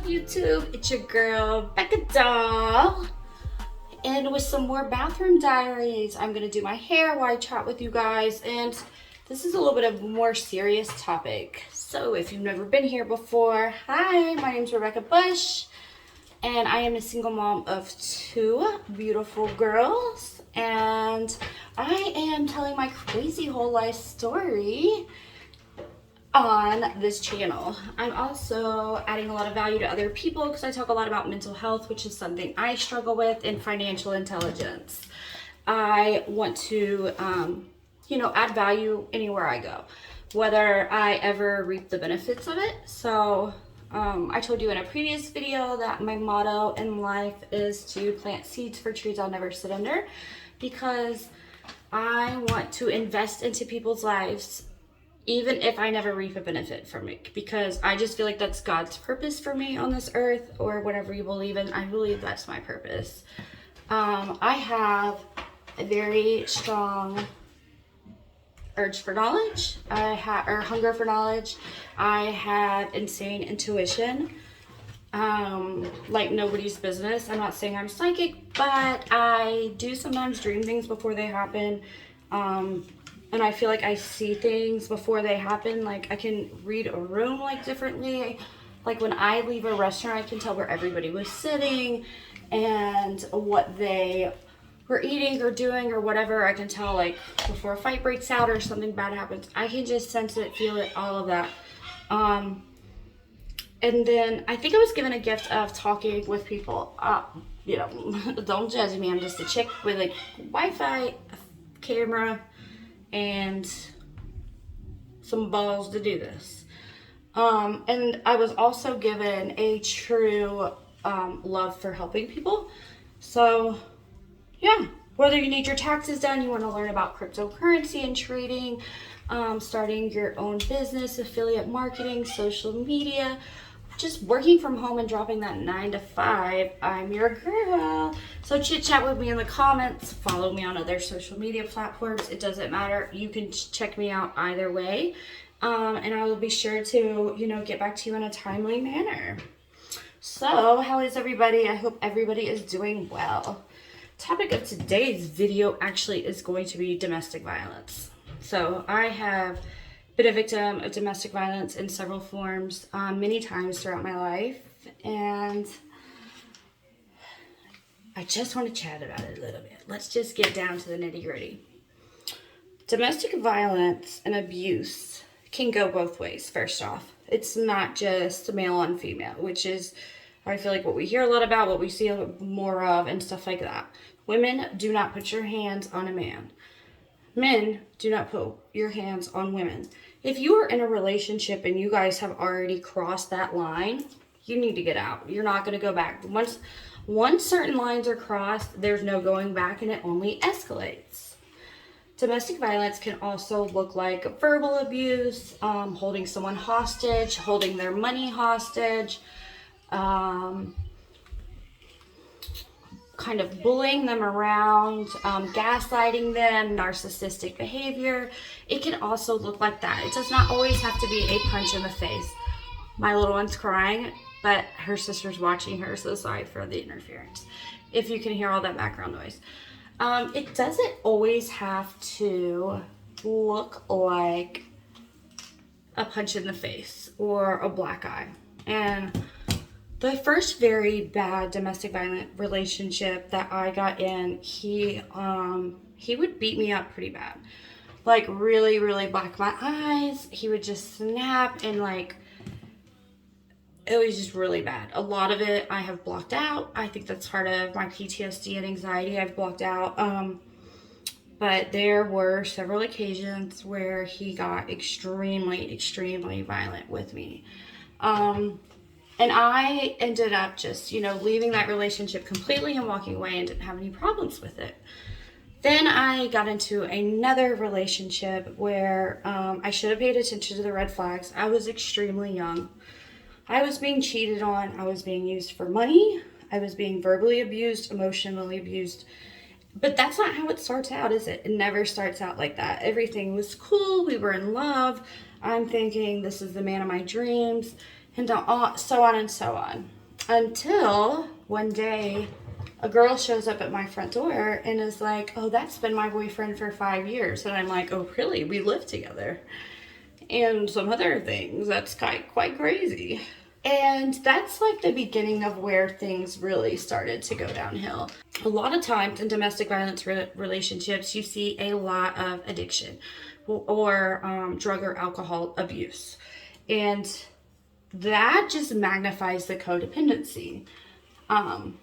YouTube? It's your girl, Becca doll. And with some more bathroom diaries, I'm gonna do my hair while I chat with you guys. And this is a little bit of a more serious topic. So if you've never been here before, hi, my name's Rebecca Bush. And I am a single mom of two beautiful girls. And I am telling my crazy whole life story on this channel. I'm also adding a lot of value to other people because I talk a lot about mental health, which is something I struggle with, and financial intelligence. I want to, add value anywhere I go, whether I ever reap the benefits of it. So I told you in a previous video that my motto in life is to plant seeds for trees I'll never sit under, because I want to invest into people's lives even if I never reap a benefit from it, because I just feel like that's God's purpose for me on this earth, or whatever you believe in. I believe that's my purpose. I have a very strong urge for knowledge. Or hunger for knowledge. I have insane intuition, like nobody's business. I'm not saying I'm psychic, but I do sometimes dream things before they happen. And I feel like I see things before they happen. Like I can read a room like differently. Like when I leave a restaurant, I can tell where everybody was sitting and what they were eating or doing or whatever. I can tell like before a fight breaks out or something bad happens. I can just sense it, feel it, all of that. And then I think I was given a gift of talking with people. Don't judge me. I'm just a chick with like Wi-Fi, a camera, and some balls to do this. And I was also given a true love for helping people. So yeah, whether you need your taxes done, you want to learn about cryptocurrency and trading, starting your own business, affiliate marketing, social media, just working from home and dropping that 9 to 5, I'm your girl. So chit chat with me in the comments, follow me on other social media platforms. It doesn't matter. You can check me out either way. And I will be sure to, get back to you in a timely manner. So how is everybody? I hope everybody is doing well. Topic of today's video actually is going to be domestic violence. So I have been a victim of domestic violence in several forms, many times throughout my life, and I just want to chat about it a little bit. Let's just get down to the nitty-gritty. Domestic violence and abuse can go both ways. First off, it's not just male on female, which is, I feel like, what we hear a lot about, what we see a lot more of, and stuff like that. Women, do not put your hands on a man. Men, do not put your hands on women. If you are in a relationship and you guys have already crossed that line, you need to get out. You're not going to go back. Once certain lines are crossed, there's no going back, and it only escalates. Domestic violence can also look like verbal abuse, holding someone hostage, holding their money hostage, kind of bullying them around, gaslighting them, narcissistic behavior. It can also look like that. It does not always have to be a punch in the face. My little one's crying, but her sister's watching her, so sorry for the interference. If you can hear all that background noise. It doesn't always have to look like a punch in the face or a black eye. And the first very bad domestic violent relationship that I got in, he would beat me up pretty bad. Like really, really black my eyes. He would just snap, and like, it was just really bad. A lot of it I have blocked out. I think that's part of my PTSD and anxiety I've blocked out. But there were several occasions where he got extremely, extremely violent with me. And I ended up just, leaving that relationship completely and walking away, and didn't have any problems with it. Then I got into another relationship where I should have paid attention to the red flags. I was extremely young. I was being cheated on. I was being used for money. I was being verbally abused, emotionally abused. But that's not how it starts out, is it? It never starts out like that. Everything was cool. We were in love. I'm thinking this is the man of my dreams. And so on and so on. Until one day, a girl shows up at my front door and is like, oh, that's been my boyfriend for 5 years. And I'm like, oh, really? We live together. And some other things. That's quite crazy. And that's like the beginning of where things really started to go downhill. A lot of times in domestic violence relationships, you see a lot of addiction or drug or alcohol abuse. And that just magnifies the codependency. And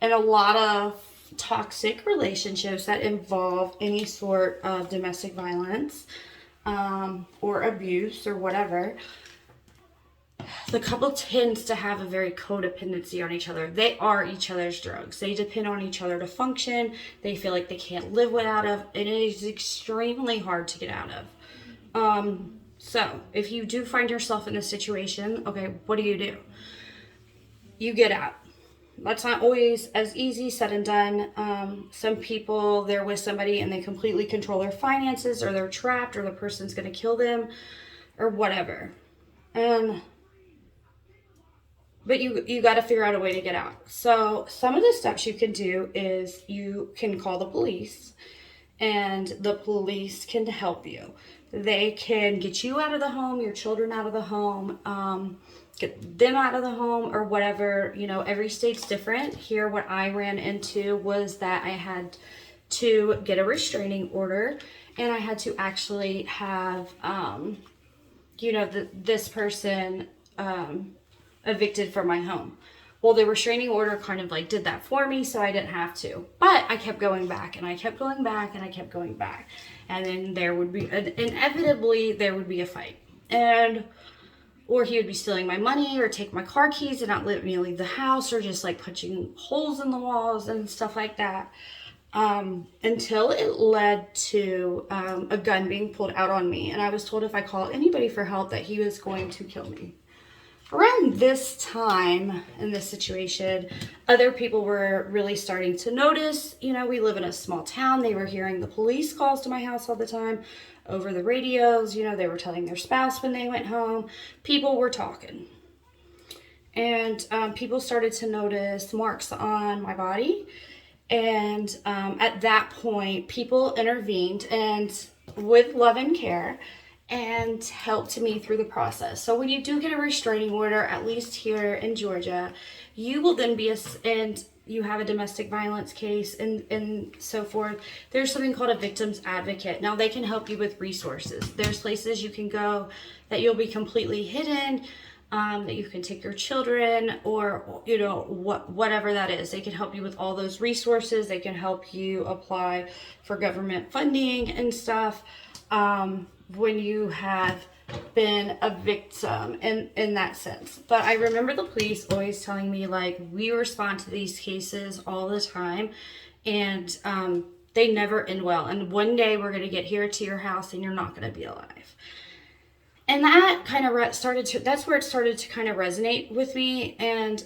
a lot of toxic relationships that involve any sort of domestic violence or abuse or whatever, the couple tends to have a very codependency on each other. They are each other's drugs. They depend on each other to function. They feel like they can't live without it, and it is extremely hard to get out of. So if you do find yourself in this situation, okay, what do? You get out. That's not always as easy said and done. Some people, they're with somebody and they completely control their finances, or they're trapped, or the person's going to kill them, or whatever. But you got to figure out a way to get out. So some of the steps you can do is you can call the police, and the police can help you. They can get you out of the home, your children out of the home, get them out of the home, or whatever. You know, every state's different. Here, what I ran into was that I had to get a restraining order, and I had to actually have, this person evicted from my home. Well, the restraining order kind of like did that for me, so I didn't have to. But I kept going back, and I kept going back, and I kept going back. And then there would be, inevitably, there would be a fight. Or he would be stealing my money, or take my car keys and not let me leave the house, or just like punching holes in the walls and stuff like that. Until it led to a gun being pulled out on me. And I was told if I called anybody for help that he was going to kill me. Around this time in this situation, other people were really starting to notice. You know, we live in a small town. They were hearing the police calls to my house all the time over the radios. You know, they were telling their spouse when they went home. People were talking. And people started to notice marks on my body. And at that point, people intervened and with love and care, and helped me through the process. So when you do get a restraining order, at least here in Georgia, you will then be and you have a domestic violence case and so forth, there's something called a victim's advocate. Now they can help you with resources. There's places you can go that you'll be completely hidden, that you can take your children, or whatever that is. They can help you with all those resources. They can help you apply for government funding and stuff. When you have been a victim in that sense. But I remember the police always telling me, like, we respond to these cases all the time, and they never end well. And one day we're going to get here to your house and you're not going to be alive. And that kind of that's where it started to kind of resonate with me. And,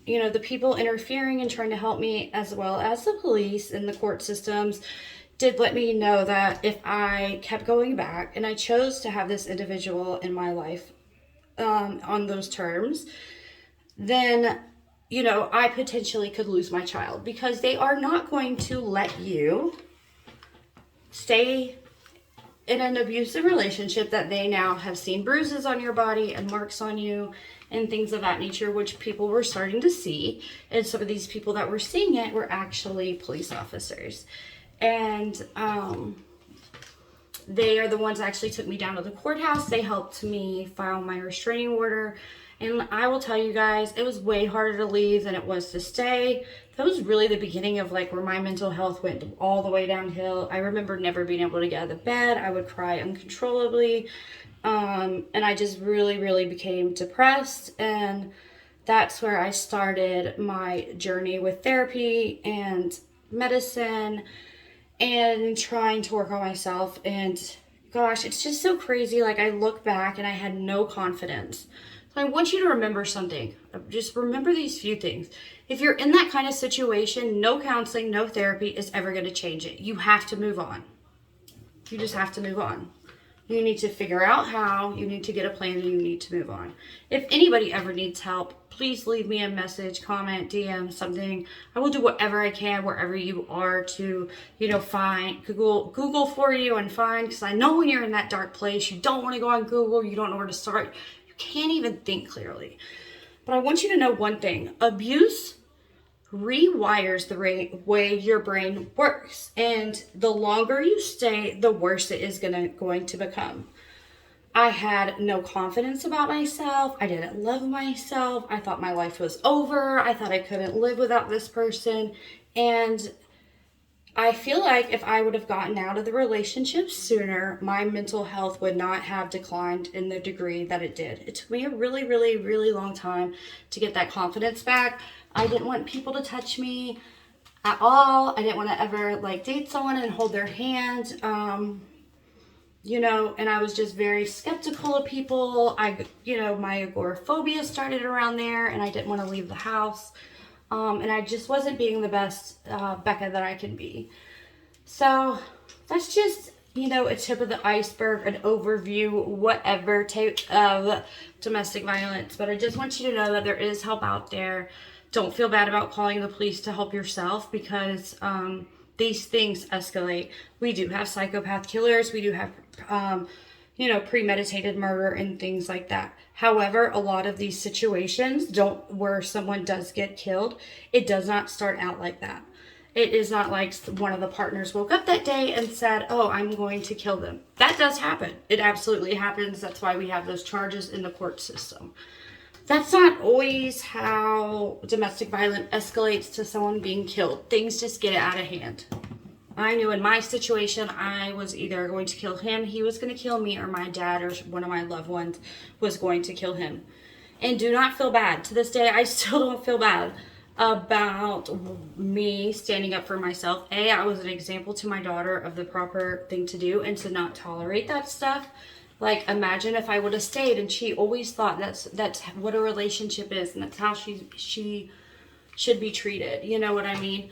the people interfering and trying to help me, as well as the police and the court systems, did let me know that if I kept going back and I chose to have this individual in my life on those terms, then, I potentially could lose my child, because they are not going to let you stay in an abusive relationship that they now have seen bruises on your body and marks on you and things of that nature, which people were starting to see. And some of these people that were seeing it were actually police officers. And they are the ones that actually took me down to the courthouse. They helped me file my restraining order. And I will tell you guys, it was way harder to leave than it was to stay. That was really the beginning of like where my mental health went all the way downhill. I remember never being able to get out of bed. I would cry uncontrollably. And I just really, really became depressed. And that's where I started my journey with therapy and medicine, and trying to work on myself. And gosh, it's just so crazy. Like, I look back and I had no confidence. So I want you to remember something. Just remember these few things. If you're in that kind of situation, no counseling, no therapy is ever going to change it. You have to move on. You just have to move on. You need to figure out how, you need to get a plan, and you need to move on. If anybody ever needs help, please leave me a message, comment, DM, something. I will do whatever I can wherever you are to, find, Google for you and find, because I know when you're in that dark place, you don't want to go on Google, you don't know where to start, you can't even think clearly. But I want you to know one thing. Abuse rewires the way your brain works, and the longer you stay, the worse it is going to become. I had no confidence about myself. I didn't love myself. I thought my life was over. I thought I couldn't live without this person. And I feel like if I would have gotten out of the relationship sooner, my mental health would not have declined in the degree that it did. It took me a really, really, really long time to get that confidence back. I didn't want people to touch me at all. I didn't want to ever date someone and hold their hand. And I was just very skeptical of people. My agoraphobia started around there, and I didn't want to leave the house. And I just wasn't being the best Becca that I can be. So that's just, a tip of the iceberg, an overview, whatever type of domestic violence. But I just want you to know that there is help out there. Don't feel bad about calling the police to help yourself, because these things escalate. We do have psychopath killers. We do have, premeditated murder and things like that. However, a lot of these situations where someone does get killed, it does not start out like that. It is not like one of the partners woke up that day and said, oh, I'm going to kill them. That does happen. It absolutely happens. That's why we have those charges in the court system. That's not always how domestic violence escalates to someone being killed. Things just get out of hand. I knew in my situation, I was either going to kill him, he was going to kill me, or my dad or one of my loved ones was going to kill him. And do not feel bad. To this day, I still don't feel bad about me standing up for myself. I was an example to my daughter of the proper thing to do and to not tolerate that stuff. Imagine if I would have stayed, and she always thought that's what a relationship is, and that's how she should be treated. You know what I mean?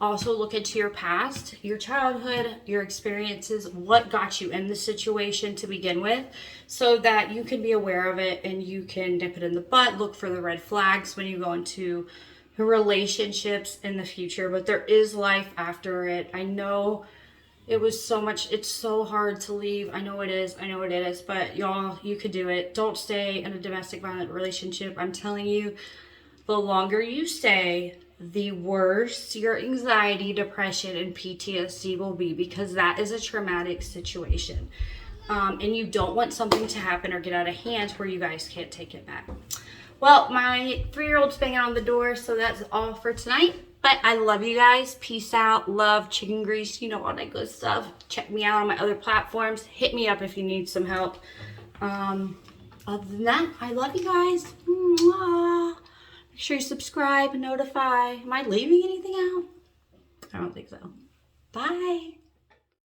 Also look into your past, your childhood, your experiences, what got you in the situation to begin with, so that you can be aware of it and you can nip it in the bud. Look for the red flags when you go into relationships in the future. But there is life after it. I know it's so hard to leave. I know it is, but y'all, you could do it. Don't stay in a domestic violent relationship. I'm telling you, the longer you stay, the worse your anxiety, depression, and PTSD will be, because that is a traumatic situation. And you don't want something to happen or get out of hand where you guys can't take it back. Well, my 3-year-old's banging on the door, so that's all for tonight. But I love you guys. Peace out. Love, chicken grease, all that good stuff. Check me out on my other platforms. Hit me up if you need some help. Other than that, I love you guys. Mwah. Make sure you subscribe, notify. Am I leaving anything out? I don't think so. Bye.